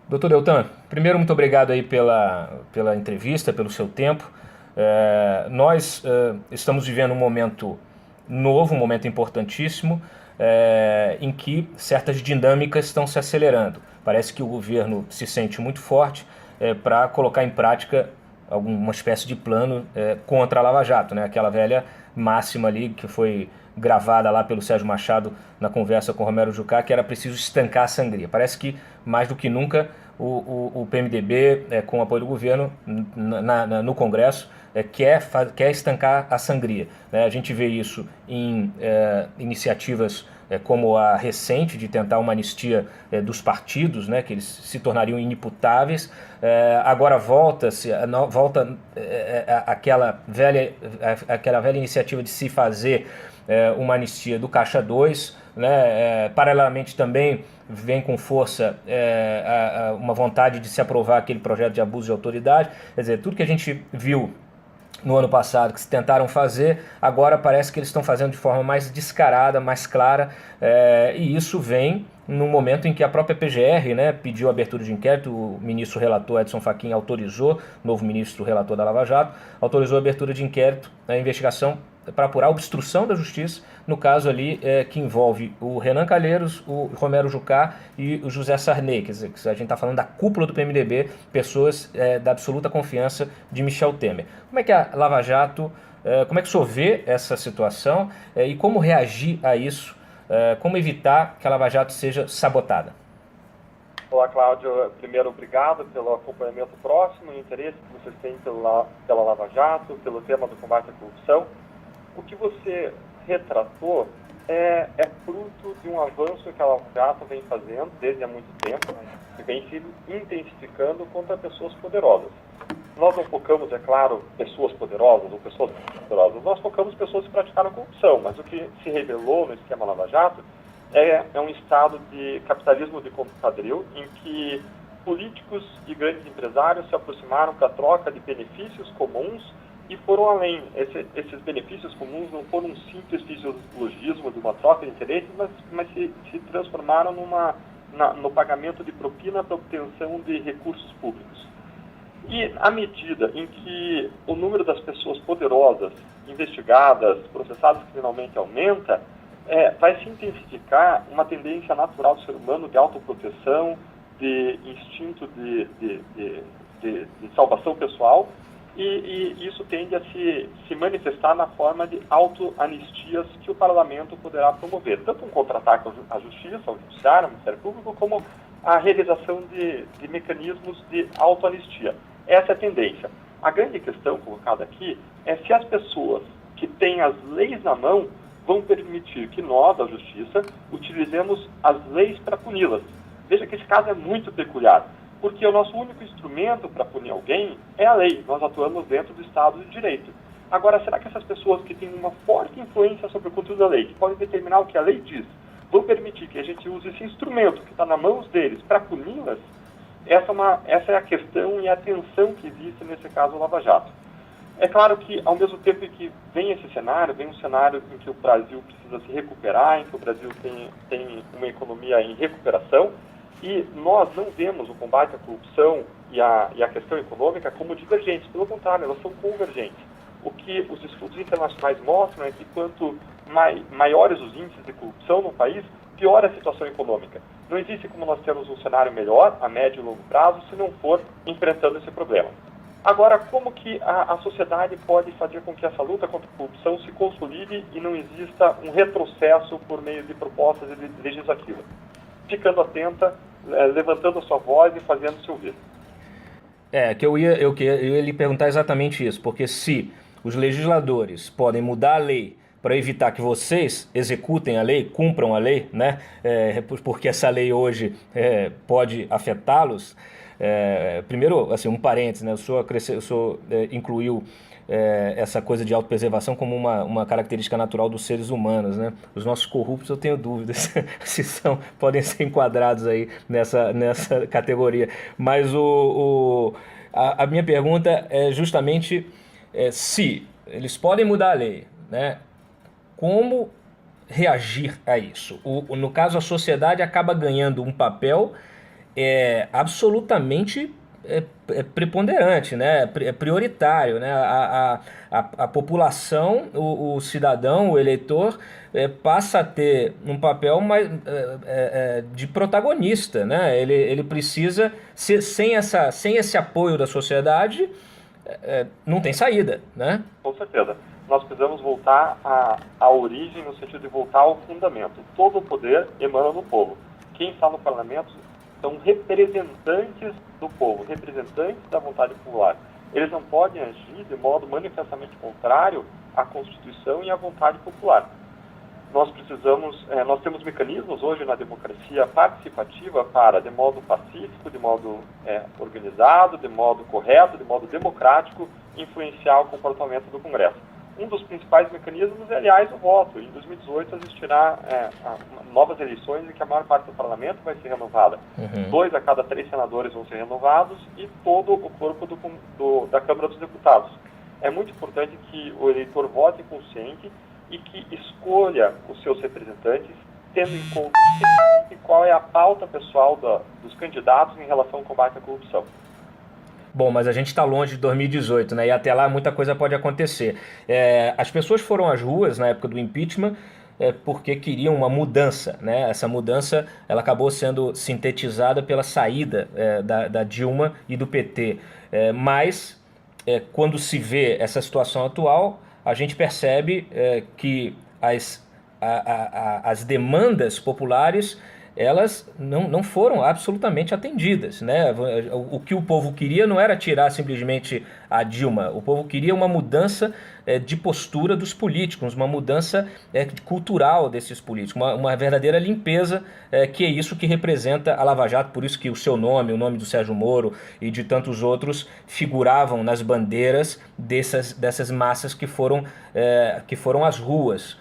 Doutor Deltan, primeiro, muito obrigado aí pela entrevista, pelo seu tempo. Nós estamos vivendo um momento novo, um momento importantíssimo, em que certas dinâmicas estão se acelerando. Parece que o governo se sente muito forte para colocar em prática alguma espécie de plano contra a Lava Jato, né? Aquela velha máxima ali que foi gravada lá pelo Sérgio Machado na conversa com Romero Jucá, que era preciso estancar a sangria. Parece que, mais do que nunca, o PMDB, com o apoio do governo no Congresso, quer estancar a sangria, né? A gente vê isso em iniciativas como a recente de tentar uma anistia dos partidos, né, que eles se tornariam inimputáveis. Agora volta aquela velha iniciativa de se fazer uma anistia do Caixa 2, né? Paralelamente também vem com força uma vontade de se aprovar aquele projeto de abuso de autoridade. Quer dizer, tudo que a gente viu no ano passado, que se tentaram fazer, agora parece que eles estão fazendo de forma mais descarada, mais clara, e isso vem no momento em que a própria PGR, né, pediu a abertura de inquérito. O ministro relator Edson Fachin autorizou, novo ministro relator da Lava Jato, autorizou a abertura de inquérito, a investigação para apurar a obstrução da justiça, no caso ali que envolve o Renan Calheiros, o Romero Jucá e o José Sarney. Quer dizer, a gente está falando da cúpula do PMDB, pessoas da absoluta confiança de Michel Temer. Como é que a Lava Jato, como é que o senhor vê essa situação e como reagir a isso, como evitar que a Lava Jato seja sabotada? Olá, Cláudio. Primeiro, obrigado pelo acompanhamento próximo e interesse que vocês têm pela Lava Jato, pelo tema do combate à corrupção. O que você retratou é fruto de um avanço que a Lava Jato vem fazendo desde há muito tempo, e vem se intensificando contra pessoas poderosas. Nós não focamos, é claro, pessoas poderosas ou pessoas poderosas, nós focamos pessoas que praticaram corrupção, mas o que se revelou no esquema Lava Jato é um estado de capitalismo de quadril em que políticos e grandes empresários se aproximaram para a troca de benefícios comuns e foram além. Esses benefícios comuns não foram um simples fisiologismo de uma troca de interesses, mas se transformaram no pagamento de propina para obtenção de recursos públicos. E à medida em que o número das pessoas poderosas, investigadas, processadas criminalmente aumenta, vai se intensificar uma tendência natural do ser humano de autoproteção, de instinto de salvação pessoal, e isso tende a se manifestar na forma de autoanistias que o parlamento poderá promover, tanto um contra-ataque à justiça, ao judiciário, ao Ministério Público, como a realização de mecanismos de autoanistia. Essa é a tendência. A grande questão colocada aqui é se as pessoas que têm as leis na mão vão permitir que nós, a justiça, utilizemos as leis para puni-las. Veja que esse caso é muito peculiar, porque o nosso único instrumento para punir alguém é a lei. Nós atuamos dentro do Estado de Direito. Agora, será que essas pessoas que têm uma forte influência sobre o conteúdo da lei, que podem determinar o que a lei diz, vão permitir que a gente use esse instrumento que está nas mãos deles para puni-las? Essa é a questão e a tensão que existe nesse caso Lava Jato. É claro que, ao mesmo tempo em que vem esse cenário, vem um cenário em que o Brasil precisa se recuperar, em que o Brasil tem uma economia em recuperação, e nós não vemos o combate à corrupção e a questão econômica como divergentes. Pelo contrário, elas são convergentes. O que os estudos internacionais mostram é que quanto maiores os índices de corrupção no país, pior a situação econômica. Não existe como nós termos um cenário melhor, a médio e longo prazo, se não for enfrentando esse problema. Agora, como que a sociedade pode fazer com que essa luta contra a corrupção se consolide e não exista um retrocesso por meio de propostas legislativas? Ficando atenta, levantando a sua voz e fazendo se ouvir. Eu ia lhe perguntar exatamente isso, porque se os legisladores podem mudar a lei para evitar que vocês executem a lei, cumpram a lei, né? Porque essa lei hoje pode afetá-los. Primeiro, assim, um parênteses, né? O senhor incluiu essa coisa de autopreservação como uma característica natural dos seres humanos, né? Os nossos corruptos, eu tenho dúvidas se podem ser enquadrados aí nessa categoria. Mas a minha pergunta é justamente se eles podem mudar a lei, né? Como reagir a isso? No caso, a sociedade acaba ganhando um papel é absolutamente preponderante, né? É prioritário, né? A população, o cidadão, o eleitor, passa a ter um papel mais, de protagonista, né? Ele precisa, sem esse apoio da sociedade, não tem saída, né? Com certeza. Nós precisamos voltar à origem, no sentido de voltar ao fundamento. Todo o poder emana do povo. Quem está no parlamento são representantes do povo, representantes da vontade popular. Eles não podem agir de modo manifestamente contrário à Constituição e à vontade popular. Nós temos mecanismos hoje na democracia participativa para, de modo pacífico, de modo organizado, de modo correto, de modo democrático, influenciar o comportamento do Congresso. Um dos principais mecanismos é, aliás, o voto. Em 2018 existirá novas eleições em que a maior parte do parlamento vai ser renovada. 2 a cada 3 senadores vão ser renovados e todo o corpo da Câmara dos Deputados. É muito importante que o eleitor vote consciente e que escolha os seus representantes, tendo em conta qual é a pauta pessoal dos candidatos em relação ao combate à corrupção. Bom, mas a gente está longe de 2018, né? E até lá muita coisa pode acontecer. As pessoas foram às ruas na época do impeachment porque queriam uma mudança, né? Essa mudança ela acabou sendo sintetizada pela saída da Dilma e do PT. Mas quando se vê essa situação atual, a gente percebe que as demandas populares elas não foram absolutamente atendidas, né? O que o povo queria não era tirar simplesmente a Dilma, o povo queria uma mudança de postura dos políticos, uma mudança cultural desses políticos, uma verdadeira limpeza, que é isso que representa a Lava Jato, por isso que o seu nome, o nome do Sérgio Moro e de tantos outros figuravam nas bandeiras dessas massas que foram às ruas,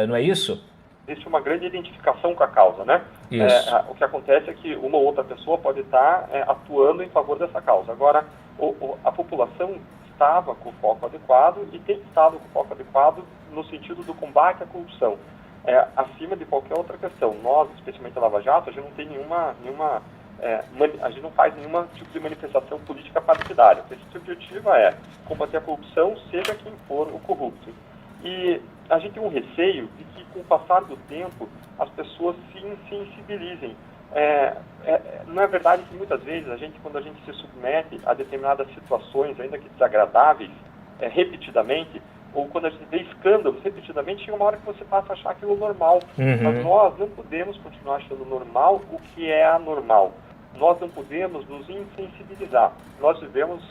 não é isso? Existe uma grande identificação com a causa, né? O que acontece é que uma ou outra pessoa pode estar atuando em favor dessa causa. Agora, a população estava com o foco adequado e tem estado com o foco adequado no sentido do combate à corrupção. Acima de qualquer outra questão. Nós, especialmente a Lava Jato, a gente não tem a gente não faz nenhum tipo de manifestação política partidária. Esse objetivo é combater a corrupção, seja quem for o corrupto. E a gente tem um receio de que, com o passar do tempo, as pessoas se insensibilizem. Não é verdade que, muitas vezes, quando a gente se submete a determinadas situações, ainda que desagradáveis, repetidamente, ou quando a gente vê escândalos repetidamente, chega uma hora que você passa a achar aquilo normal. Mas nós não podemos continuar achando normal o que é anormal. Nós não podemos nos insensibilizar. Nós vivemos,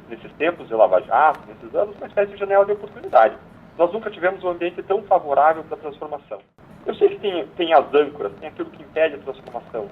nesses tempos de Lava Jato, nesses anos, uma espécie de janela de oportunidade. Nós nunca tivemos um ambiente tão favorável para a transformação. Eu sei que tem as âncoras, tem aquilo que impede a transformação.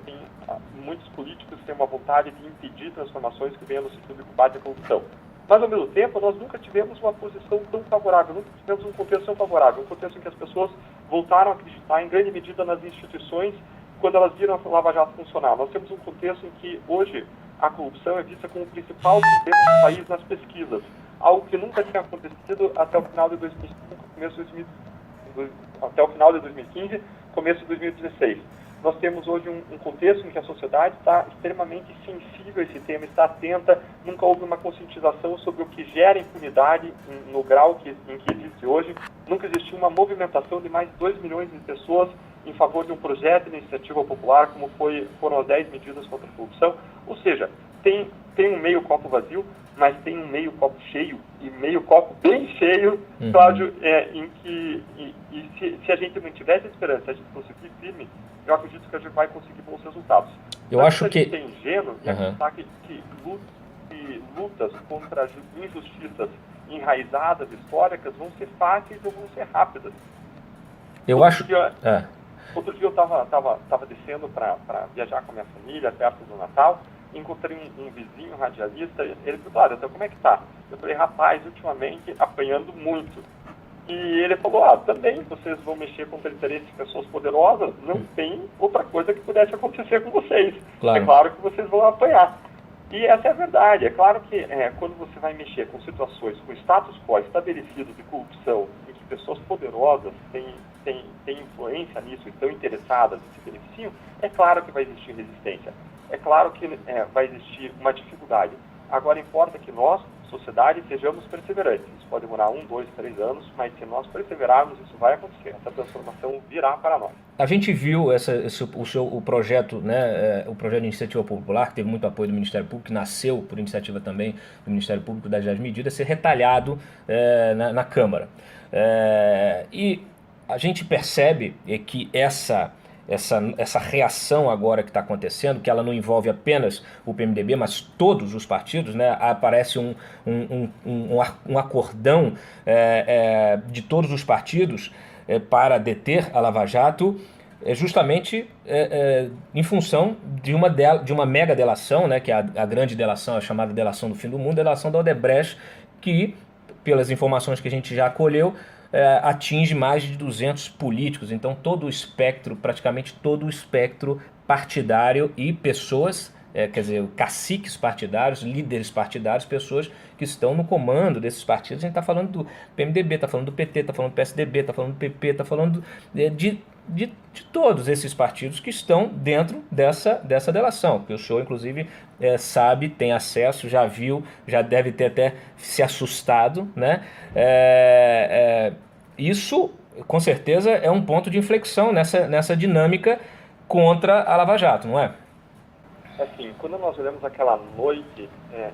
Muitos políticos têm uma vontade de impedir transformações que venham no sentido de combate à corrupção. Mas, ao mesmo tempo, nós nunca tivemos uma posição tão favorável, nunca tivemos um contexto tão favorável, um contexto em que as pessoas voltaram a acreditar, em grande medida, nas instituições, quando elas viram a Lava Jato funcionar. Nós temos um contexto em que, hoje, a corrupção é vista como o principal problema do país nas pesquisas, algo que nunca tinha acontecido até o final de 2015, começo de 2016. Nós temos hoje um contexto em que a sociedade está extremamente sensível a esse tema, está atenta, nunca houve uma conscientização sobre o que gera impunidade no grau em que existe hoje, nunca existiu uma movimentação de mais de 2 milhões de pessoas em favor de um projeto de iniciativa popular, como foram as 10 medidas contra a corrupção. Ou seja, tem um meio copo vazio, mas tem um meio copo cheio, e meio copo bem cheio, Cláudio, em que se a gente mantiver essa esperança, se a gente conseguir firme, eu acredito que a gente vai conseguir bons resultados. Eu acho que... A gente é ingênuo e acreditar que lutas contra injustiças enraizadas, históricas, vão ser fáceis ou vão ser rápidas. Outro dia eu estava descendo para viajar com a minha família, perto do Natal, e encontrei um vizinho radialista, ele falou, então como é que tá? Eu falei, rapaz, ultimamente apanhando muito. E ele falou, também vocês vão mexer contra o interesse de pessoas poderosas, não tem outra coisa que pudesse acontecer com vocês. Claro. É claro que vocês vão apanhar. E essa é a verdade. É claro que quando você vai mexer com situações, com status quo estabelecido de corrupção, em que pessoas poderosas têm influência nisso e estão interessadas e se beneficiam, é claro que vai existir resistência. É claro que vai existir uma dificuldade. Agora, importa que nós, sociedade, sejamos perseverantes. Isso pode demorar 1, 2, 3 anos, mas se nós perseverarmos, isso vai acontecer. Essa transformação virá para nós. A gente viu o projeto, né, o projeto de iniciativa popular, que teve muito apoio do Ministério Público, que nasceu por iniciativa também do Ministério Público das 10 medidas, ser retalhado na Câmara. E a gente percebe que essa reação agora que está acontecendo, que ela não envolve apenas o PMDB, mas todos os partidos, né? Aparece um acordão de todos os partidos para deter a Lava Jato, justamente em função de uma mega delação, né? Que é a grande delação, a chamada delação do fim do mundo, a delação da Odebrecht, que, pelas informações que a gente já colheu, atinge mais de 200 políticos. Então praticamente todo o espectro partidário e pessoas, quer dizer, caciques partidários, líderes partidários, pessoas que estão no comando desses partidos. A gente está falando do PMDB, está falando do PT, está falando do PSDB, está falando do PP, está falando de todos esses partidos que estão dentro dessa delação, que o senhor, inclusive, sabe, tem acesso, já viu, já deve ter até se assustado, né? Isso, com certeza, é um ponto de inflexão nessa dinâmica contra a Lava Jato, não é? Assim, quando nós olhamos aquela noite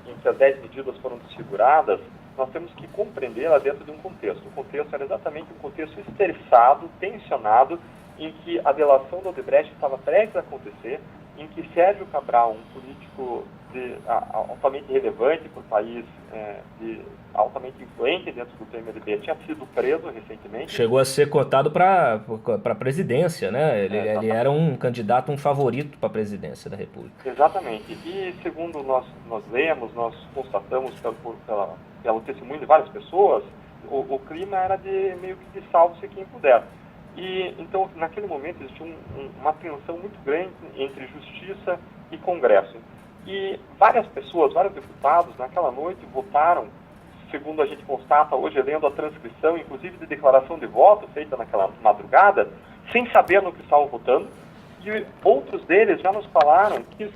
em que as 10 medidas foram desfiguradas, nós temos que compreendê-la dentro de um contexto. O contexto era exatamente um contexto estressado, tensionado, em que a delação do Odebrecht estava prestes a acontecer, em que Sérgio Cabral, um político altamente relevante para o país, altamente influente dentro do PMDB, tinha sido preso recentemente. Chegou a ser cotado para a presidência, né? Ele era um candidato, um favorito para a presidência da República. Exatamente. E segundo nós lemos, nós constatamos pelo testemunho de várias pessoas, o clima era de meio que de salve-se quem puder. E então, naquele momento, existia uma tensão muito grande entre Justiça e Congresso. E várias pessoas, vários deputados, naquela noite votaram, segundo a gente constata hoje, lendo a transcrição, inclusive de declaração de voto feita naquela madrugada, sem saber no que estavam votando, e outros deles já nos falaram que eles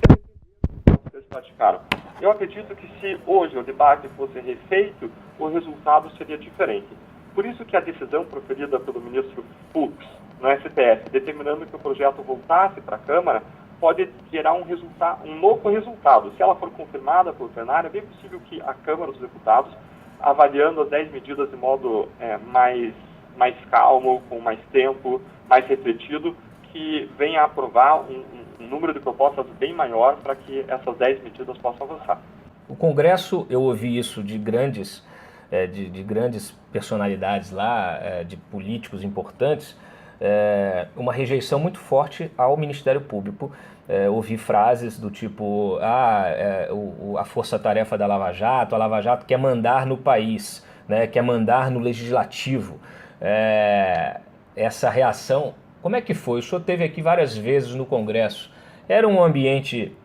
praticaram. Eu acredito que se hoje o debate fosse refeito, o resultado seria diferente. Por isso que a decisão proferida pelo ministro Fux, no STF, determinando que o projeto voltasse para a Câmara, pode gerar um novo resultado. Se ela for confirmada pelo plenário, é bem possível que a Câmara dos Deputados, avaliando as 10 medidas de modo mais calmo, com mais tempo, mais refletido, que venha a aprovar um número de propostas bem maior para que essas 10 medidas possam avançar. O Congresso, eu ouvi isso de grandes personalidades lá, de políticos importantes, uma rejeição muito forte ao Ministério Público. Ouvi frases do tipo, a força-tarefa da Lava Jato, a Lava Jato quer mandar no país, né, quer mandar no legislativo. Essa reação, como é que foi? O senhor esteve aqui várias vezes no Congresso. Era um ambiente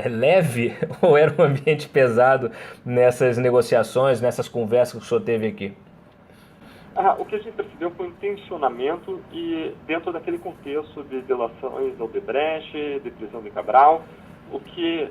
leve ou era um ambiente pesado nessas negociações, nessas conversas que o senhor teve aqui? O que a gente percebeu foi um tensionamento e dentro daquele contexto de delações da Odebrecht, de prisão de Cabral, o que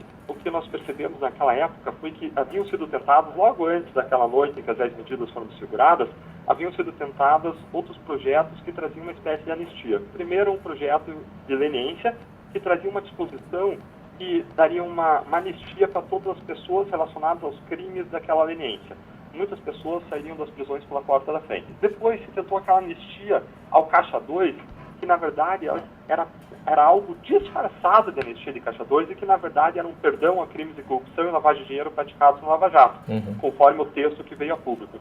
nós percebemos naquela época foi que haviam sido tentados, logo antes daquela noite em que as 10 medidas foram desfiguradas, haviam sido tentados outros projetos que traziam uma espécie de anistia. Primeiro, um projeto de leniência, que trazia uma disposição que daria uma anistia para todas as pessoas relacionadas aos crimes daquela leniência. Muitas pessoas sairiam das prisões pela porta da frente. Depois se tentou aquela anistia ao Caixa 2, que na verdade era algo disfarçado de anistia de Caixa 2 e que na verdade era um perdão a crimes de corrupção e lavagem de dinheiro praticados no Lava Jato, conforme o texto que veio a público.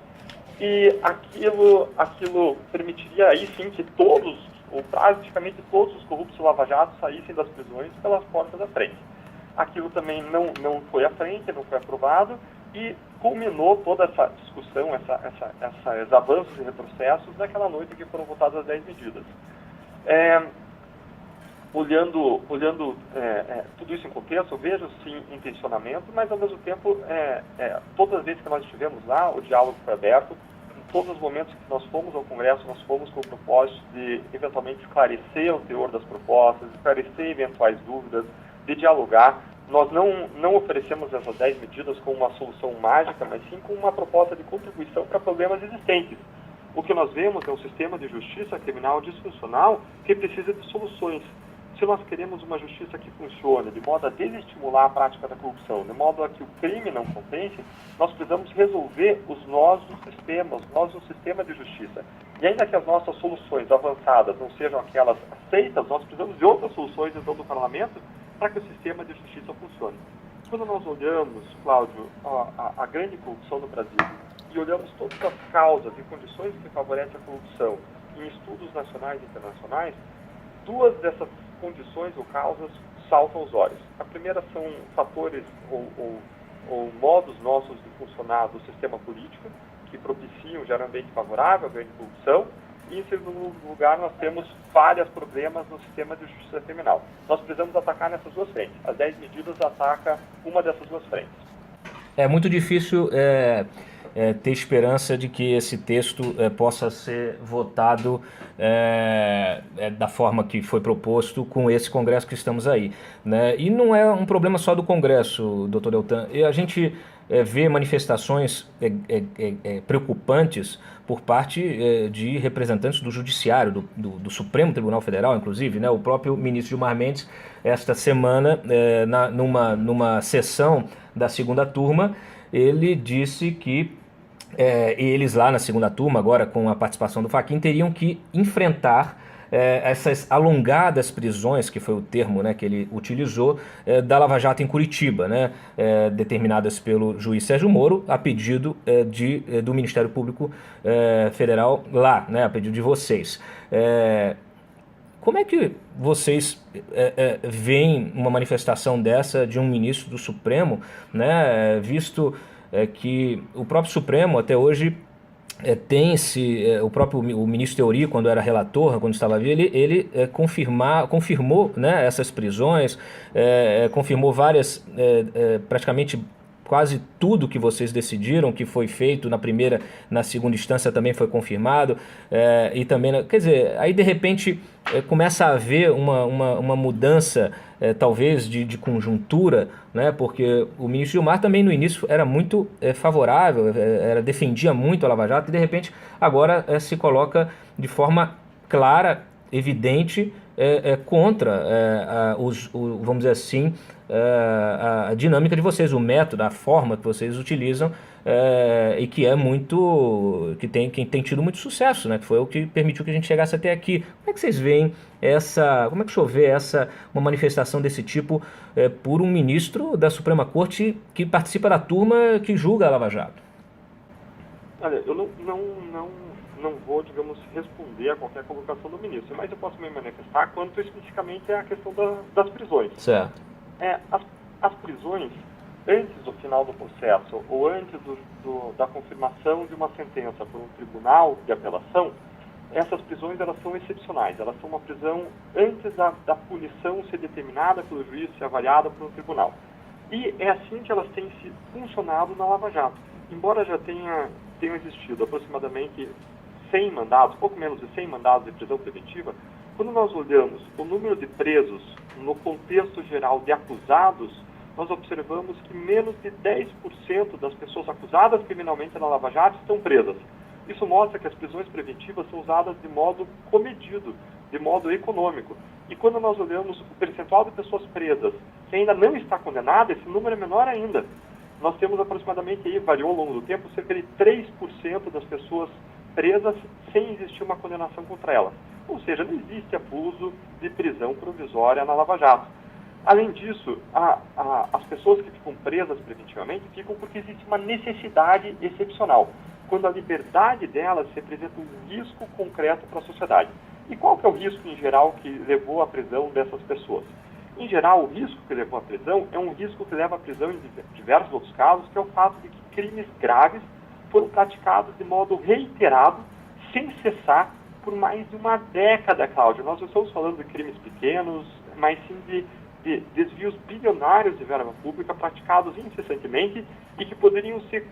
E aquilo permitiria aí sim que todos, ou praticamente todos os corruptos do Lava Jato saíssem das prisões pelas portas da frente. Aquilo também não foi à frente, não foi aprovado e culminou toda essa discussão, esses avanços e retrocessos naquela noite que foram votadas as 10 medidas. olhando tudo isso em contexto, eu vejo sim intencionamento, mas ao mesmo tempo, todas as vezes que nós estivemos lá, o diálogo foi aberto. Em todos os momentos que nós fomos ao Congresso, nós fomos com o propósito de eventualmente esclarecer o teor das propostas, esclarecer eventuais dúvidas, de dialogar. Nós não oferecemos essas 10 medidas como uma solução mágica, mas sim como uma proposta de contribuição para problemas existentes. O que nós vemos é um sistema de justiça criminal disfuncional que precisa de soluções. Se nós queremos uma justiça que funcione de modo a desestimular a prática da corrupção, de modo a que o crime não compense, nós precisamos resolver os nós do sistema, os nós do sistema de justiça. E ainda que as nossas soluções avançadas não sejam aquelas aceitas, nós precisamos de outras soluções dentro do parlamento para que o sistema de justiça funcione. Quando nós olhamos, Cláudio, a grande corrupção no Brasil, e olhamos todas as causas e condições que favorecem a corrupção em estudos nacionais e internacionais, duas dessas condições ou causas saltam aos olhos. A primeira são fatores ou modos nossos de funcionar do sistema político, que propiciam, geram um ambiente favorável à grande corrupção, e em segundo lugar nós temos falhas, problemas no sistema de justiça criminal. Nós precisamos atacar nessas duas frentes. As 10 medidas atacam uma dessas duas frentes. É muito difícil ter esperança de que esse texto possa ser votado da forma que foi proposto com esse Congresso que estamos aí, né? E não é um problema só do Congresso, doutor Deltan. A gente vê manifestações preocupantes por parte de representantes do Judiciário, do Supremo Tribunal Federal, inclusive, né? O próprio ministro Gilmar Mendes, esta semana, numa sessão da segunda turma, ele disse que eles lá na segunda turma, agora com a participação do Fachin, teriam que enfrentar essas alongadas prisões, que foi o termo, né, que ele utilizou, da Lava Jato em Curitiba, né, determinadas pelo juiz Sérgio Moro, a pedido do Ministério Público Federal lá, né, a pedido de vocês. Como é que vocês veem uma manifestação dessa de um ministro do Supremo, né, visto que o próprio Supremo até hoje o ministro Teori, quando era relator, quando estava vivo, ele confirmou, né, essas prisões, confirmou várias, praticamente quase tudo que vocês decidiram, que foi feito na primeira, na segunda instância também foi confirmado, e também, quer dizer, aí de repente começa a haver uma mudança, talvez de conjuntura, né, porque o ministro Gilmar também no início era muito favorável, defendia muito a Lava Jato, e de repente agora se coloca de forma clara, evidente, contra vamos dizer assim, a dinâmica de vocês, o método, a forma que vocês utilizam, e que que tem tido muito sucesso, né? Que foi o que permitiu que a gente chegasse até aqui. Como é que vocês veem como é que o senhor vê uma manifestação desse tipo por um ministro da Suprema Corte que participa da turma que julga a Lava Jato? Olha, eu não vou, digamos, responder a qualquer colocação do ministro, mas eu posso me manifestar quanto especificamente à questão das prisões. Certo. As prisões, antes do final do processo ou antes da confirmação de uma sentença por um tribunal de apelação, essas prisões elas são excepcionais. Elas são uma prisão antes da punição ser determinada pelo juiz, ser avaliada por um tribunal. E é assim que elas têm funcionado na Lava Jato. Embora já tenham existido aproximadamente 100 mandados, pouco menos de 100 mandados de prisão preventiva, quando nós olhamos o número de presos no contexto geral de acusados, nós observamos que menos de 10% das pessoas acusadas criminalmente na Lava Jato estão presas. Isso mostra que as prisões preventivas são usadas de modo comedido, de modo econômico. E quando nós olhamos o percentual de pessoas presas que ainda não está condenada, esse número é menor ainda. Nós temos aproximadamente, aí, variou ao longo do tempo, cerca de 3% das pessoas presas sem existir uma condenação contra elas. Ou seja, não existe abuso de prisão provisória na Lava Jato. Além disso, as pessoas que ficam presas preventivamente ficam porque existe uma necessidade excepcional, quando a liberdade delas representa um risco concreto para a sociedade. E qual que é o risco, em geral, que levou à prisão dessas pessoas? Em geral, o risco que levou à prisão é um risco que leva à prisão em diversos outros casos, que é o fato de que crimes graves foram praticados de modo reiterado, sem cessar, por mais de uma década, Cláudio. Nós não estamos falando de crimes pequenos, mas sim de desvios bilionários de verba pública praticados incessantemente e que poderiam ser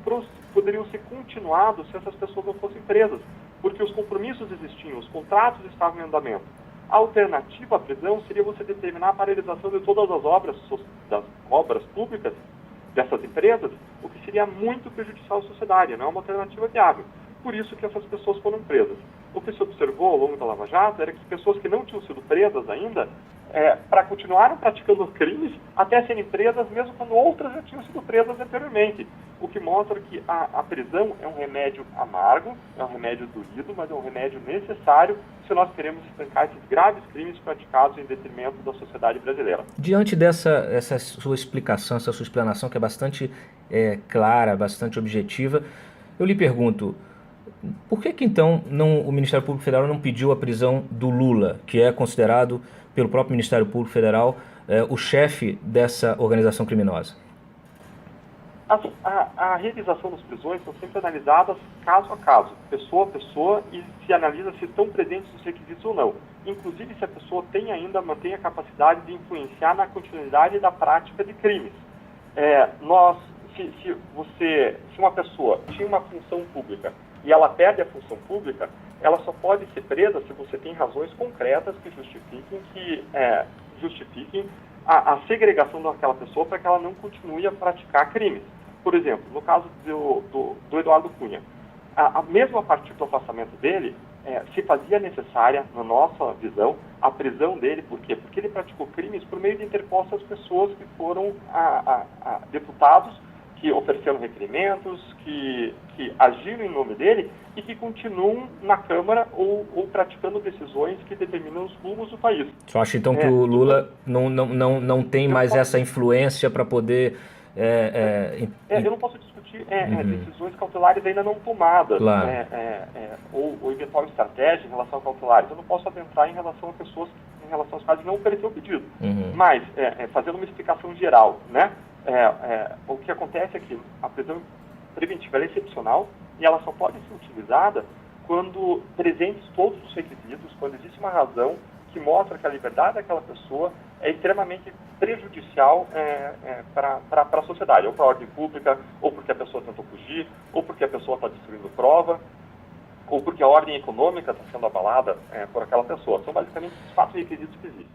continuados se essas pessoas não fossem presas, porque os compromissos existiam, os contratos estavam em andamento. A alternativa à prisão seria você determinar a paralisação de todas as obras públicas dessas empresas, o que seria muito prejudicial à sociedade, não é uma alternativa viável. Por isso que essas pessoas foram presas. O que se observou ao longo da Lava Jato era que pessoas que não tinham sido presas ainda, para continuarem praticando crimes até serem presas, mesmo quando outras já tinham sido presas anteriormente. O que mostra que a prisão é um remédio amargo, é um remédio doído, mas é um remédio necessário se nós queremos estancar esses graves crimes praticados em detrimento da sociedade brasileira. Diante essa sua explicação, essa sua explanação, que é bastante clara, bastante objetiva, eu lhe pergunto, por que então o Ministério Público Federal não pediu a prisão do Lula, que é considerado pelo próprio Ministério Público Federal o chefe dessa organização criminosa? A realização das prisões são sempre analisadas caso a caso, pessoa a pessoa, e se analisa se estão presentes os requisitos ou não. Inclusive se a pessoa mantém a capacidade de influenciar na continuidade da prática de crimes. Se uma pessoa tinha uma função pública e ela perde a função pública, ela só pode ser presa se você tem razões concretas que justifiquem a segregação daquela pessoa para que ela não continue a praticar crimes. Por exemplo, no caso do Eduardo Cunha, mesmo a partir do afastamento dele, se fazia necessária, na nossa visão, a prisão dele. Por quê? Porque ele praticou crimes por meio de interpostas pessoas que foram deputados, que ofereceram requerimentos, que agiram em nome dele e que continuam na Câmara ou praticando decisões que determinam os rumos do país. Você acha então que o Lula não tem mais essa influência para poder... eu não posso discutir decisões cautelares ainda não tomadas, claro. Ou eventual estratégia em relação a cautelares. Eu não posso adentrar em relação a pessoas, em relação aos casos que não ofereceram o pedido. Mas, fazendo uma explicação geral, né? O que acontece é que a prisão preventiva é excepcional e ela só pode ser utilizada quando presentes todos os requisitos, quando existe uma razão que mostra que a liberdade daquela pessoa é extremamente prejudicial para a sociedade, ou para a ordem pública, ou porque a pessoa tentou fugir, ou porque a pessoa está destruindo prova, ou porque a ordem econômica está sendo abalada por aquela pessoa. São basicamente os 4 requisitos que existem.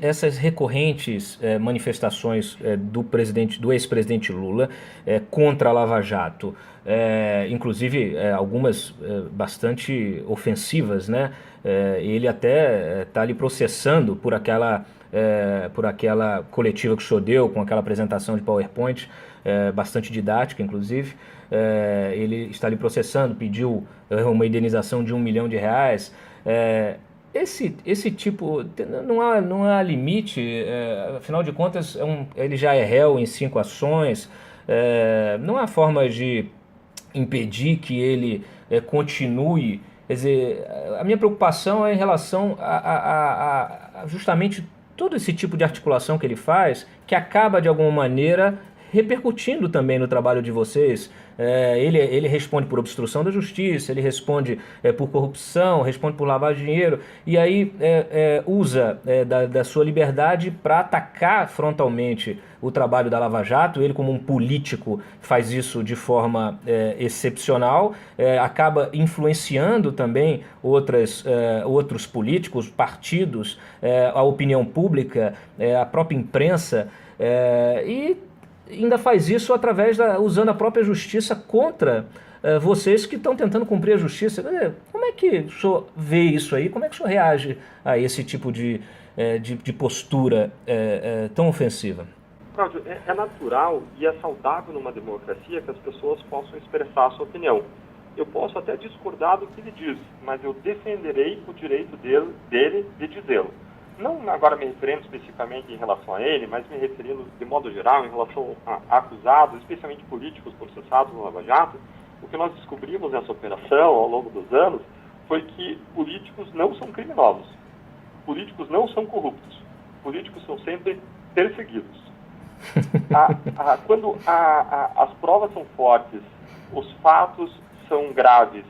Essas recorrentes manifestações do ex-presidente Lula contra a Lava Jato, inclusive algumas bastante ofensivas, né? Ele até está ali processando por aquela coletiva que o senhor deu, com aquela apresentação de PowerPoint, bastante didática, inclusive. Ele está ali processando, pediu uma indenização de R$1 milhão. Esse tipo, não há limite, afinal de contas, ele já é réu em 5 ações, não há forma de impedir que ele continue. Quer dizer, a minha preocupação é em relação a justamente todo esse tipo de articulação que ele faz, que acaba de alguma maneira repercutindo também no trabalho de vocês. Ele responde por obstrução da justiça, ele responde por corrupção, responde por lavar dinheiro, e aí usa da sua liberdade para atacar frontalmente o trabalho da Lava Jato. Ele, como um político, faz isso de forma excepcional, acaba influenciando também outros políticos, partidos, a opinião pública, a própria imprensa, e ainda faz isso usando a própria justiça contra vocês que estão tentando cumprir a justiça. Como é que o senhor vê isso aí? Como é que o senhor reage a esse tipo de postura tão ofensiva? Cláudio, é natural e é saudável numa democracia que as pessoas possam expressar a sua opinião. Eu posso até discordar do que ele diz, mas eu defenderei o direito dele de dizê-lo. Não agora me referindo especificamente em relação a ele, mas me referindo de modo geral em relação a acusados, especialmente políticos processados no Lava Jato. O que nós descobrimos nessa operação ao longo dos anos foi que políticos não são criminosos, políticos não são corruptos, políticos são sempre perseguidos. Quando as provas são fortes, os fatos são graves,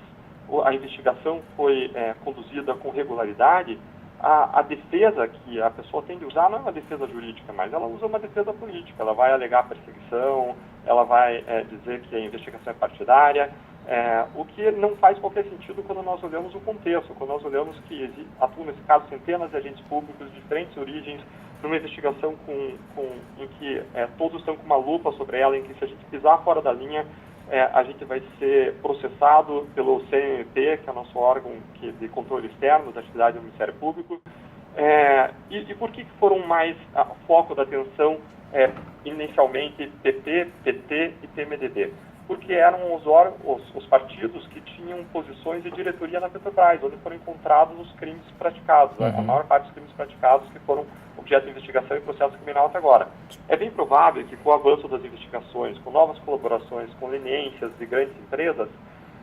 a investigação foi conduzida com regularidade, a defesa que a pessoa tem de usar não é uma defesa jurídica, mas ela usa uma defesa política. Ela vai alegar perseguição, ela vai dizer que a investigação é partidária, o que não faz qualquer sentido quando nós olhamos o contexto, quando nós olhamos que atuam, nesse caso, centenas de agentes públicos de diferentes origens, numa investigação em que todos estão com uma lupa sobre ela, em que se a gente pisar fora da linha, a gente vai ser processado pelo CNMP, que é o nosso órgão de controle externo da atividade do Ministério Público. E por que foram mais foco da atenção inicialmente PP, PT e PMDB? Porque eram os partidos que tinham posições de diretoria na Petrobras, onde foram encontrados os crimes praticados, a maior parte dos crimes praticados que foram objeto de investigação e processo criminal até agora. É bem provável que, com o avanço das investigações, com novas colaborações, com leniências de grandes empresas,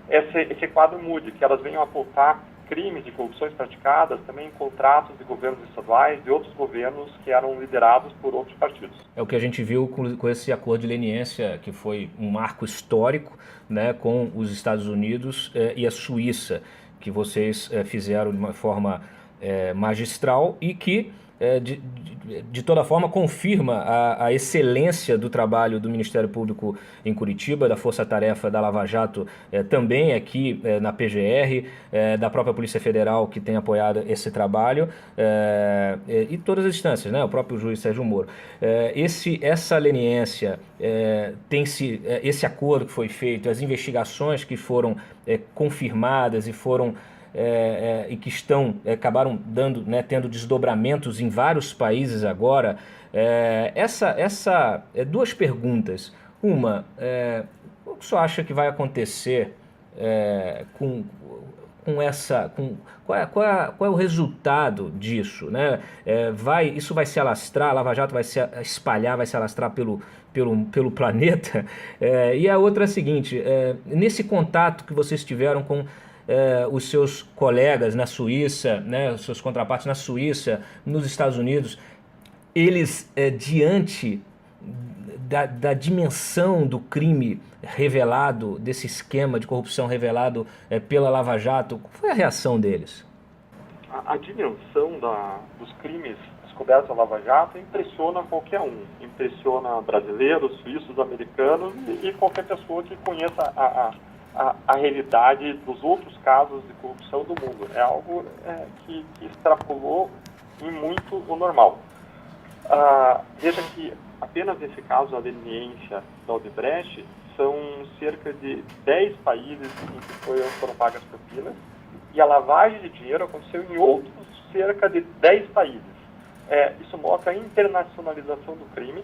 esse quadro mude, que elas venham apontar crimes e corrupções praticadas também em contratos de governos estaduais e outros governos que eram liderados por outros partidos. É o que a gente viu com esse acordo de leniência, que foi um marco histórico, né, com os Estados Unidos e a Suíça, que vocês fizeram de uma forma magistral e que de toda forma confirma a excelência do trabalho do Ministério Público em Curitiba, da Força Tarefa da Lava Jato também aqui na PGR, da própria Polícia Federal que tem apoiado esse trabalho e todas as instâncias, né? O próprio juiz Sérgio Moro. Essa leniência, esse acordo que foi feito, as investigações que foram confirmadas e foram e que acabaram tendo desdobramentos em vários países agora. Duas perguntas. Uma, o que o senhor acha que vai acontecer qual é o resultado disso, né? Isso vai se alastrar, a Lava Jato vai se espalhar, vai se alastrar pelo planeta? E a outra é a seguinte, nesse contato que vocês tiveram com os seus colegas na Suíça, né, os seus contrapartes na Suíça, nos Estados Unidos, eles, diante da dimensão do crime revelado, desse esquema de corrupção revelado pela Lava Jato, qual foi a reação deles? A dimensão dos crimes descobertos pela Lava Jato impressiona qualquer um. Impressiona brasileiros, suíços, americanos e qualquer pessoa que conheça a realidade dos outros casos de corrupção do mundo. É algo que extrapolou em muito o normal. Veja que apenas nesse caso, a leniência da Odebrecht, são cerca de 10 países em que foram pagas propinas, e a lavagem de dinheiro aconteceu em outros cerca de 10 países. Isso mostra a internacionalização do crime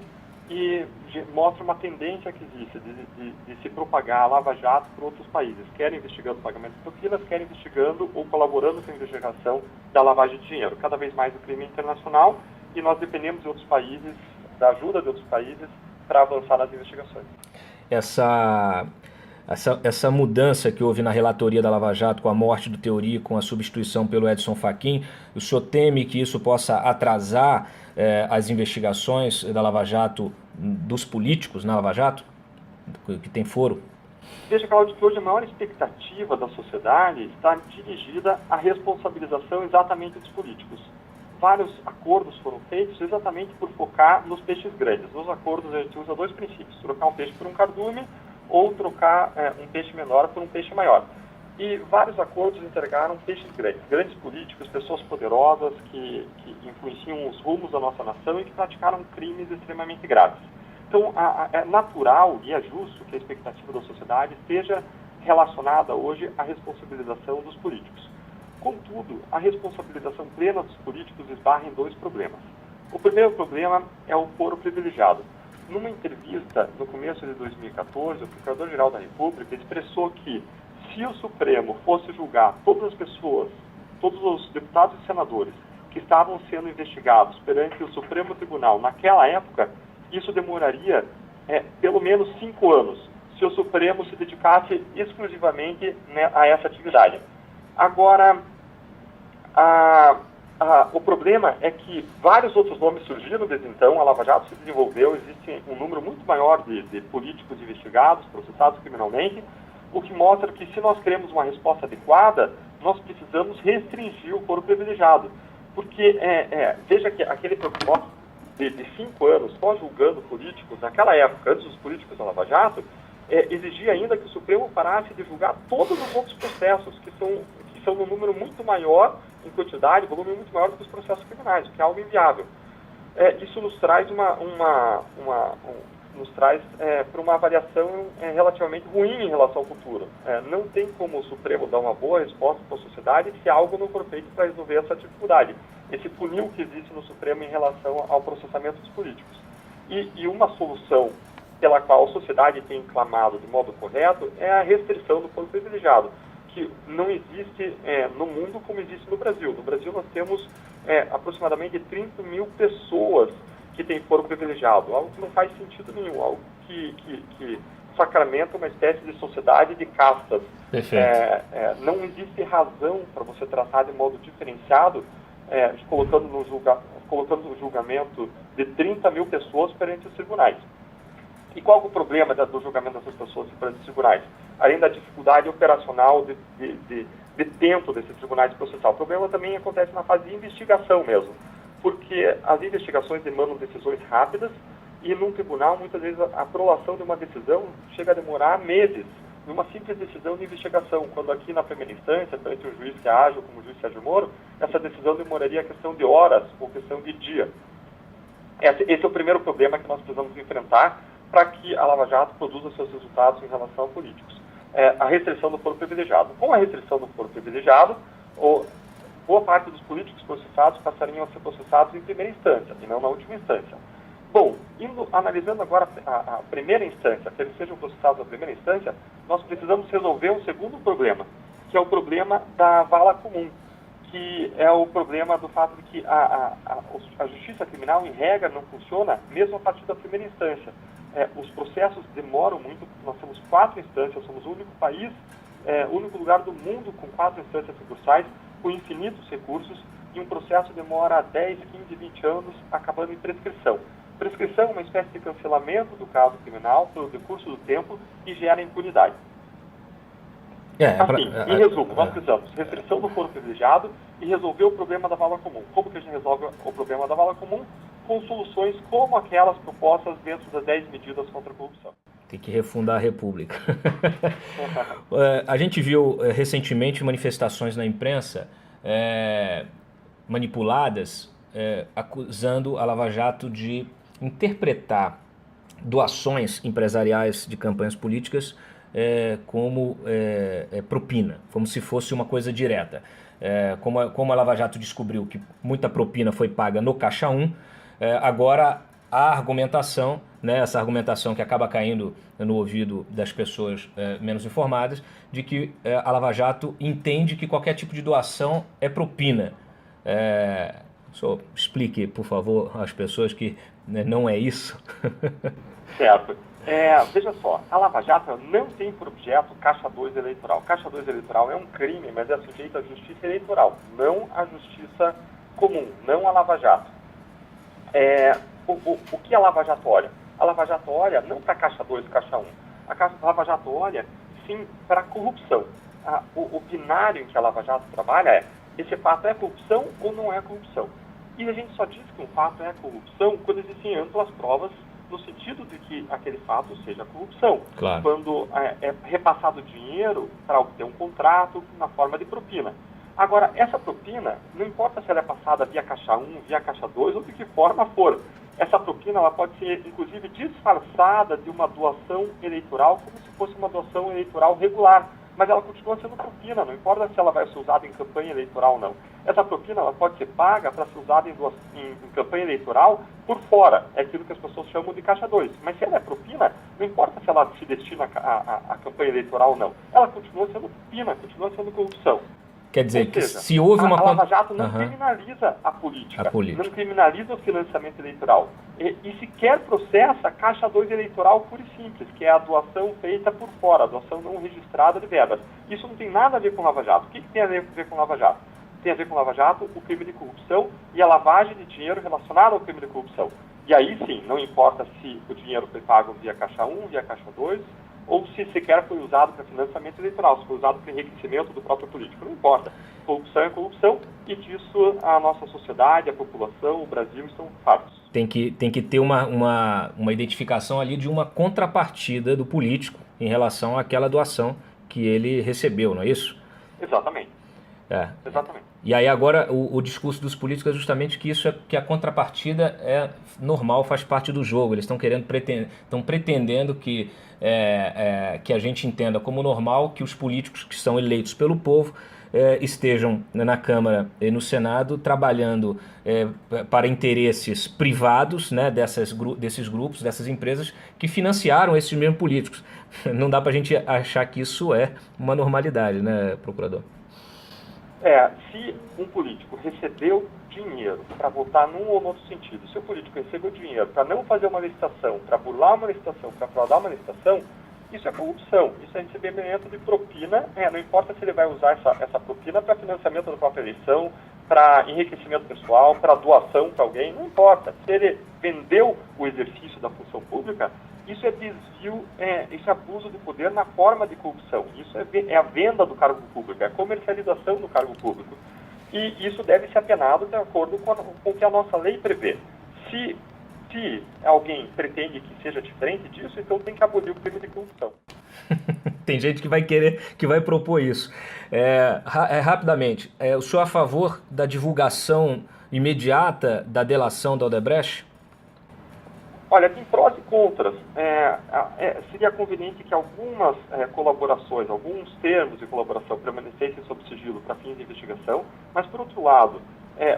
e mostra uma tendência que existe de se propagar a Lava Jato por outros países, quer investigando o pagamento de propinas, quer investigando ou colaborando com a investigação da lavagem de dinheiro. Cada vez mais o crime é internacional e nós dependemos de outros países, da ajuda de outros países, para avançar nas investigações. Essa mudança que houve na relatoria da Lava Jato com a morte do Teori, com a substituição pelo Edson Fachin, o senhor teme que isso possa atrasar as investigações da Lava Jato, dos políticos na Lava Jato, que tem foro? Veja, Cláudio, que hoje a maior expectativa da sociedade está dirigida à responsabilização exatamente dos políticos. Vários acordos foram feitos exatamente por focar nos peixes grandes. Nos acordos a gente usa dois princípios: trocar um peixe por um cardume ou trocar um peixe menor por um peixe maior. E vários acordos entregaram peixes grandes, grandes políticos, pessoas poderosas que influenciam os rumos da nossa nação e que praticaram crimes extremamente graves. Então, é natural e é justo que a expectativa da sociedade esteja relacionada hoje à responsabilização dos políticos. Contudo, a responsabilização plena dos políticos esbarra em dois problemas. O primeiro problema é o foro privilegiado. Numa entrevista no começo de 2014, o Procurador-Geral da República expressou que, se o Supremo fosse julgar todas as pessoas, todos os deputados e senadores que estavam sendo investigados perante o Supremo Tribunal naquela época, isso demoraria pelo menos 5 anos, se o Supremo se dedicasse exclusivamente, né, a essa atividade. Agora, o problema é que vários outros nomes surgiram desde então, a Lava Jato se desenvolveu, existe um número muito maior de políticos investigados, processados criminalmente, o que mostra que, se nós queremos uma resposta adequada, nós precisamos restringir o foro privilegiado. Porque, veja que aquele propósito de 5 anos, só julgando políticos, naquela época, antes dos políticos da Lava Jato, exigia ainda que o Supremo parasse de julgar todos os outros processos, que são num número muito maior em quantidade, volume muito maior do que os processos criminais, o que é algo inviável. Isso nos traz para uma avaliação relativamente ruim em relação ao futuro. Não tem como o Supremo dar uma boa resposta para a sociedade se algo não for feito para resolver essa dificuldade, esse funil que existe no Supremo em relação ao processamento dos políticos. E uma solução pela qual a sociedade tem clamado de modo correto é a restrição do foro privilegiado, que não existe no mundo como existe no Brasil. No Brasil nós temos aproximadamente 30 mil pessoas que têm foro privilegiado, algo que não faz sentido nenhum, algo que sacramenta uma espécie de sociedade de castas. Não existe razão para você tratar de modo diferenciado, colocando no julgamento de 30 mil pessoas perante os tribunais. E qual é o problema do julgamento dessas pessoas perante os tribunais? Além da dificuldade operacional de tempo desses tribunais processar, o problema também acontece na fase de investigação mesmo, porque as investigações demandam decisões rápidas e num tribunal, muitas vezes, a aprovação de uma decisão chega a demorar meses, numa simples decisão de investigação, quando aqui na primeira instância, perante um juiz que é ágil, como o juiz Sérgio Moro, essa decisão demoraria questão de horas ou questão de dia. Esse é o primeiro problema que nós precisamos enfrentar para que a Lava Jato produza seus resultados em relação a políticos. A restrição do foro privilegiado. Com a restrição do foro privilegiado, boa parte dos políticos processados passariam a ser processados em primeira instância, e não na última instância. Bom, analisando agora a primeira instância, que eles sejam processados na primeira instância, nós precisamos resolver um segundo problema, que é o problema da vala comum, que é o problema do fato de que a justiça criminal, em regra, não funciona mesmo a partir da primeira instância. Os processos demoram muito, nós temos 4 instâncias, somos o único país, o único lugar do mundo com 4 instâncias recursais, com infinitos recursos, e um processo demora 10, 15, 20 anos, acabando em prescrição. Prescrição é uma espécie de cancelamento do caso criminal pelo decurso do tempo e gera impunidade. Em resumo, nós precisamos restrição do foro privilegiado e resolver o problema da vala comum. Como que a gente resolve o problema da vala comum? Com soluções como aquelas propostas dentro das 10 medidas contra a corrupção. Tem que refundar a República. A gente viu recentemente manifestações na imprensa manipuladas, acusando a Lava Jato de interpretar doações empresariais de campanhas políticas como propina, como se fosse uma coisa direta. Como a Lava Jato descobriu que muita propina foi paga no Caixa 1, agora a argumentação, essa argumentação que acaba caindo no ouvido das pessoas menos informadas, de que a Lava Jato entende que qualquer tipo de doação é propina. Só explique, por favor, às pessoas que não é isso. Certo. Veja só, a Lava Jato não tem por objeto Caixa 2 eleitoral. Caixa 2 eleitoral é um crime, mas é sujeito à justiça eleitoral, não à justiça comum, não à Lava Jato. O que a Lava Jato olha? A Lava Jato olha não para Caixa 2 e Caixa 1. A Lava Jato olha, sim, para a corrupção. O binário em que a Lava Jato trabalha esse fato é corrupção ou não é corrupção? E a gente só diz que um fato é corrupção quando existem amplas provas no sentido de que aquele fato seja corrupção. Claro. Quando é repassado dinheiro para obter um contrato na forma de propina. Agora, essa propina, não importa se ela é passada via Caixa 1, via Caixa 2 ou de que forma for. Essa propina ela pode ser, inclusive, disfarçada de uma doação eleitoral como se fosse uma doação eleitoral regular. Mas ela continua sendo propina, não importa se ela vai ser usada em campanha eleitoral ou não. Essa propina ela pode ser paga para ser usada em campanha eleitoral por fora. É aquilo que as pessoas chamam de Caixa 2. Mas se ela é propina, não importa se ela se destina à campanha eleitoral ou não. Ela continua sendo propina, continua sendo corrupção. Quer dizer, que se houve uma... A Lava Jato não criminaliza a política, não criminaliza o financiamento eleitoral. E sequer processa a Caixa 2 eleitoral pura e simples, que é a doação feita por fora, a doação não registrada de verbas. Isso não tem nada a ver com Lava Jato. O que tem a ver com Lava Jato? Tem a ver com Lava Jato o crime de corrupção e a lavagem de dinheiro relacionada ao crime de corrupção. E aí sim, não importa se o dinheiro foi pago via Caixa 1, via Caixa 2 ou se sequer foi usado para financiamento eleitoral, se foi usado para enriquecimento do próprio político. Não importa. Corrupção é corrupção, e disso a nossa sociedade, a população, o Brasil estão fartos. Tem que ter uma identificação ali de uma contrapartida do político em relação àquela doação que ele recebeu, não é isso? Exatamente. Exatamente. E aí agora o discurso dos políticos é justamente que a contrapartida é normal, faz parte do jogo. Eles estão pretendendo que a gente entenda como normal que os políticos que são eleitos pelo povo estejam na Câmara e no Senado trabalhando para interesses privados, né, desses grupos, dessas empresas que financiaram esses mesmos políticos. Não dá para a gente achar que isso é uma normalidade, né, procurador? Se um político recebeu dinheiro para votar num ou no outro sentido, se o político recebeu dinheiro para não fazer uma licitação, para burlar uma licitação, para fraudar uma licitação, isso é corrupção, isso é recebimento de propina, não importa se ele vai usar essa propina para financiamento da própria eleição, para enriquecimento pessoal, para doação para alguém, não importa. Se ele vendeu o exercício da função pública, isso é desvio, isso é abuso de poder na forma de corrupção. Isso é a venda do cargo público, é a comercialização do cargo público. E isso deve ser apenado de acordo com o que a nossa lei prevê. Se alguém pretende que seja diferente disso, então tem que abolir o crime de corrupção. Tem gente que vai propor isso. Rapidamente, o senhor é a favor da divulgação imediata da delação da Odebrecht? Olha, tem prós e contras. Seria conveniente que algumas colaborações, alguns termos de colaboração permanecessem sob sigilo para fins de investigação, mas, por outro lado,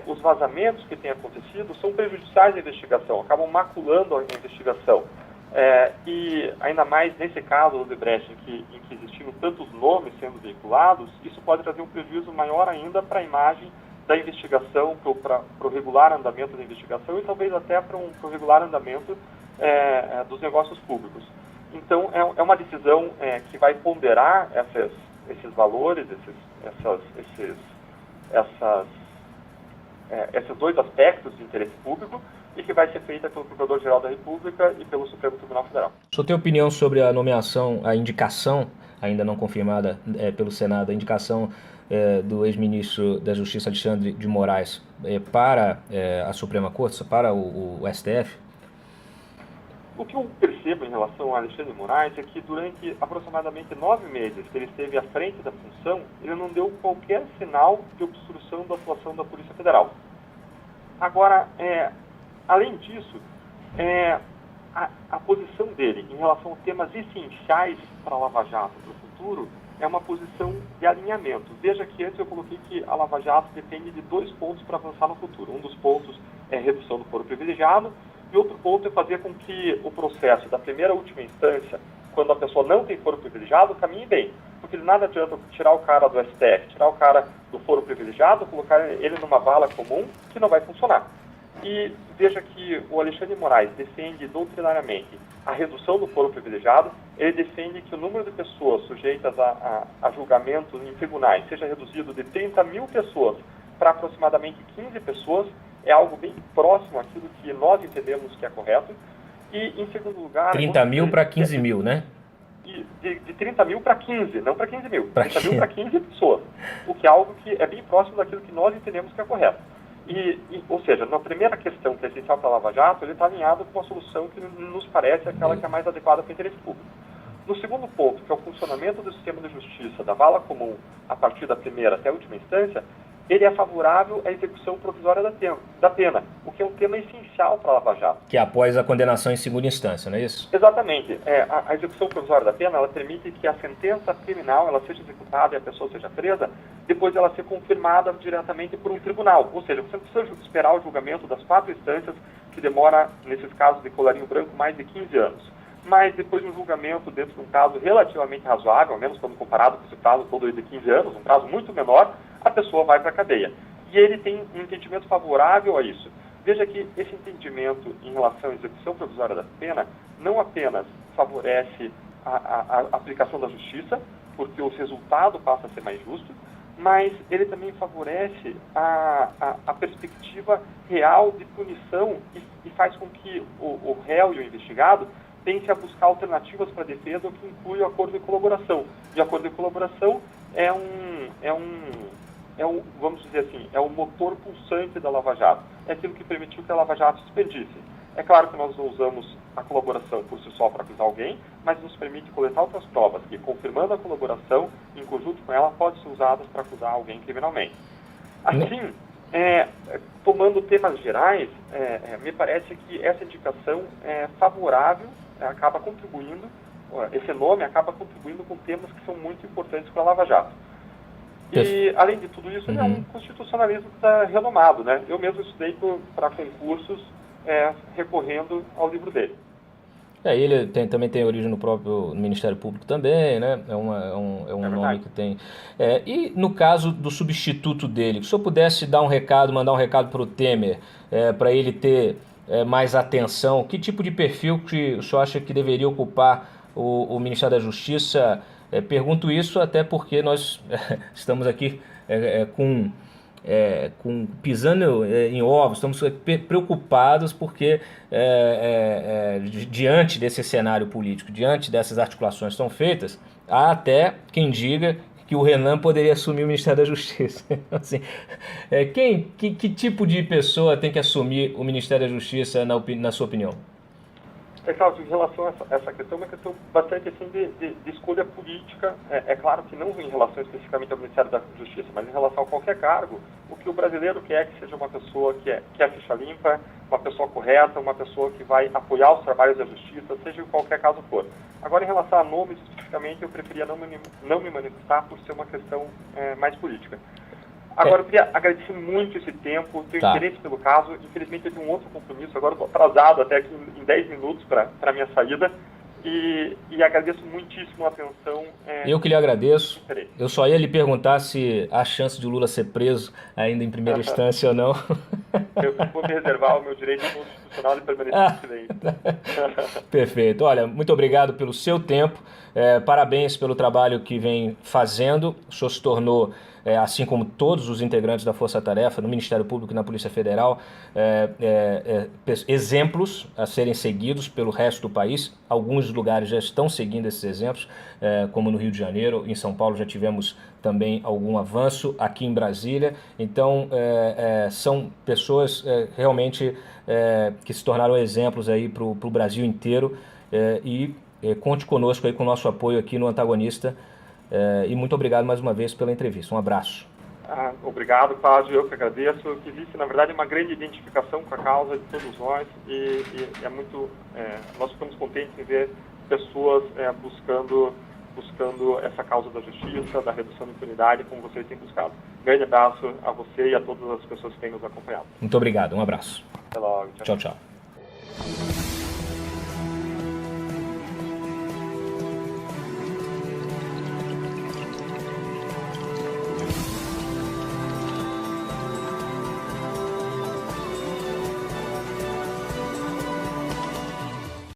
os vazamentos que têm acontecido são prejudiciais à investigação, acabam maculando a investigação. E ainda mais nesse caso do Odebrecht, em que existiam tantos nomes sendo veiculados, isso pode trazer um prejuízo maior ainda para a imagem da investigação, para o regular andamento da investigação e talvez até para o regular andamento dos negócios públicos. Então, é uma decisão que vai ponderar esses valores, esses dois aspectos de interesse público e que vai ser feita pelo Procurador-Geral da República e pelo Supremo Tribunal Federal. O senhor tem opinião sobre a nomeação, a indicação, ainda não confirmada pelo Senado, a indicação do ex-ministro da Justiça Alexandre de Moraes para a Suprema Corte, para o STF? O que eu percebo em relação a Alexandre de Moraes é que durante aproximadamente 9 meses que ele esteve à frente da função, ele não deu qualquer sinal de obstrução da atuação da Polícia Federal. Agora, além disso, a posição dele em relação a temas essenciais para a Lava Jato para o futuro é uma posição de alinhamento. Veja que antes eu coloquei que a Lava Jato depende de 2 pontos para avançar no futuro. Um dos pontos é a redução do foro privilegiado e outro ponto é fazer com que o processo da primeira à última instância, quando a pessoa não tem foro privilegiado, caminhe bem. Porque nada adianta tirar o cara do STF, tirar o cara do foro privilegiado, colocar ele numa vala comum, que não vai funcionar. E veja que o Alexandre de Moraes defende doutrinariamente a redução do foro privilegiado, ele defende que o número de pessoas sujeitas a julgamento em tribunais seja reduzido de 30 mil pessoas para aproximadamente 15 pessoas, é algo bem próximo àquilo que nós entendemos que é correto. E, em segundo lugar... 30 mil para 15 mil, né? De 30 mil para 15, não para 15 mil. 30 mil para 15 pessoas, o que é algo que é bem próximo daquilo que nós entendemos que é correto. Ou seja, na primeira questão, que é essencial para a Lava Jato, ele está alinhado com a solução que nos parece aquela que é mais adequada para o interesse público. No segundo ponto, que é o funcionamento do sistema de justiça, da vala comum, a partir da primeira até a última instância, ele é favorável à execução provisória da pena, o que é um tema essencial para a Lava Jato. Que é após a condenação em segunda instância, não é isso? Exatamente. A execução provisória da pena, ela permite que a sentença criminal ela seja executada e a pessoa seja presa, depois ela ser confirmada diretamente por um tribunal. Ou seja, você não precisa esperar o julgamento das 4 instâncias, que demora, nesses casos de colarinho branco, mais de 15 anos. Mas depois de um julgamento dentro de um prazo relativamente razoável, ao menos quando comparado com esse prazo todo de 15 anos, um prazo muito menor, a pessoa vai para a cadeia. E ele tem um entendimento favorável a isso. Veja que esse entendimento em relação à execução provisória da pena não apenas favorece a aplicação da justiça, porque o resultado passa a ser mais justo, mas ele também favorece a perspectiva real de punição e faz com que o réu e o investigado pense a buscar alternativas para a defesa, o que inclui o acordo de colaboração. E o acordo de colaboração vamos dizer assim, é o motor pulsante da Lava Jato. É aquilo que permitiu que a Lava Jato expandisse. É claro que nós não usamos a colaboração por si só para acusar alguém, mas nos permite coletar outras provas que, confirmando a colaboração, em conjunto com ela, podem ser usadas para acusar alguém criminalmente. Assim, tomando temas gerais, me parece que essa indicação é favorável, acaba contribuindo, esse nome acaba contribuindo com temas que são muito importantes para a Lava Jato. E, além de tudo isso, ele é um constitucionalista renomado, né? Eu mesmo estudei para concursos recorrendo ao livro dele. Ele também tem origem no próprio Ministério Público também, né? É um nome que tem. E no caso do substituto dele, se o senhor pudesse dar mandar um recado para o Temer, para ele ter mais atenção, que tipo de perfil que o senhor acha que deveria ocupar o Ministério da Justiça? Pergunto isso até porque nós estamos aqui pisando em ovos, estamos preocupados porque diante desse cenário político, diante dessas articulações que estão feitas, há até quem diga que o Renan poderia assumir o Ministério da Justiça. Assim, que tipo de pessoa tem que assumir o Ministério da Justiça, na sua opinião? Claro, em relação a essa questão, é uma questão bastante assim, de escolha política. É claro que não em relação especificamente ao Ministério da Justiça, mas em relação a qualquer cargo, o que o brasileiro quer é que seja uma pessoa que é ficha limpa, uma pessoa correta, uma pessoa que vai apoiar os trabalhos da Justiça, seja em qualquer caso for. Agora, em relação a nomes especificamente, eu preferia não me manifestar por ser uma questão mais política. Agora, eu queria agradecer muito esse tempo, ter interesse pelo caso. Infelizmente, eu tenho um outro compromisso, agora estou atrasado até aqui em 10 minutos para a minha saída. E agradeço muitíssimo a atenção. Eu que lhe agradeço. Eu só ia lhe perguntar se há chance de o Lula ser preso ainda em primeira instância ou não. Eu vou me reservar o meu direito constitucional de permanecer em silêncio. Perfeito. Olha, muito obrigado pelo seu tempo. Parabéns pelo trabalho que vem fazendo. O senhor se tornou, assim como todos os integrantes da Força Tarefa, no Ministério Público e na Polícia Federal, exemplos a serem seguidos pelo resto do país. Alguns lugares já estão seguindo esses exemplos, como no Rio de Janeiro. Em São Paulo já tivemos também algum avanço, aqui em Brasília. Então, são pessoas realmente que se tornaram exemplos aí para o Brasil inteiro. Conte conosco aí com o nosso apoio aqui no Antagonista. E muito obrigado mais uma vez pela entrevista. Um abraço. Obrigado, Cláudio. Eu que agradeço. Que existe, na verdade, uma grande identificação com a causa de todos nós e é muito... nós ficamos contentes em ver pessoas buscando essa causa da justiça, da redução da impunidade, como vocês têm buscado. Grande abraço a você e a todas as pessoas que têm nos acompanhado. Muito obrigado. Um abraço. Até logo. Tchau, tchau.